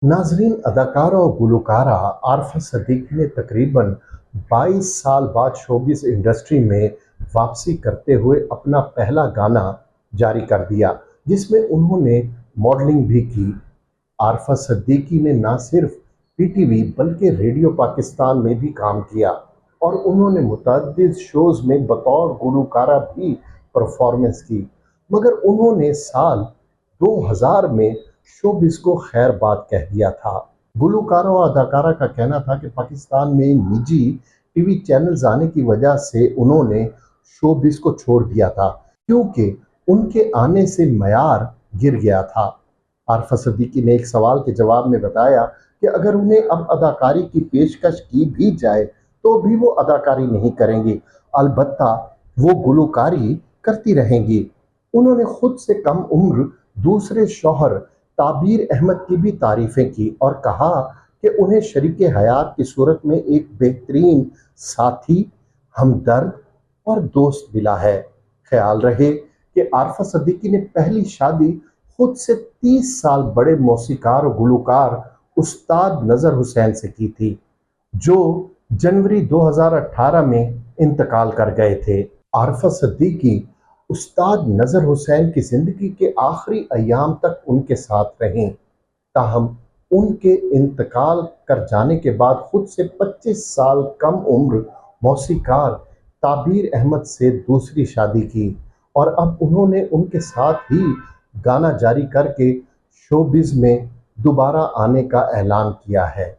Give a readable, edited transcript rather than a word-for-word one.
नाजरीन, अदाकारा और गुलकारा आरफा सिद्दीकी ने तकरीबन 22 साल बाद शोबिस इंडस्ट्री में वापसी करते हुए अपना पहला गाना जारी कर दिया, जिसमें उन्होंने मॉडलिंग भी की। आरफा सिद्दीकी ने न सिर्फ पीटीवी बल्कि रेडियो पाकिस्तान में भी काम किया और उन्होंने मुतअद्दिद शोज में बतौर गुलकारा भी परफॉर्मेंस की। मगर उन्होंने साल 2000 में शोबिस को खैर बात कह दिया था। गुलकारा और अदाकारा का कहना था कि पाकिस्तान में निजी टीवी चैनल्स आने की वजह से उन्होंने शोबिस को छोड़ दिया था, क्योंकि उनके आने से मयार गिर गया था। आरफा सिद्दीकी ने एक सवाल के जवाब में बताया कि अगर उन्हें अब अदाकारी की पेशकश की भी जाए तो भी वो अदाकारी नहीं करेंगी, अलबत्ता वो गुलकारी करती रहेंगी। उन्होंने खुद से कम उम्र दूसरे शौहर ताबीर अहमद की भी तारीफें की और कहा कि उन्हें शरीके हयात की सूरत में एक बेहतरीन साथी, हमदर्द और दोस्त मिला है। ख्याल रहे कि आरफा सिद्दीकी ने पहली शादी खुद से 30 साल बड़े मौसीकार और गुलकार उस्ताद नजर हुसैन से की थी, जो जनवरी 2018 में इंतकाल कर गए थे। आरफा सिद्दीकी उस्ताद नजर हुसैन की जिंदगी के आखिरी अयाम तक उनके साथ रहीं, ताहम उनके इंतकाल कर जाने के बाद खुद से 25 साल कम उम्र मौसीकार ताबीर अहमद से दूसरी शादी की और अब उन्होंने उनके साथ ही गाना जारी करके शोबिज में दोबारा आने का ऐलान किया है।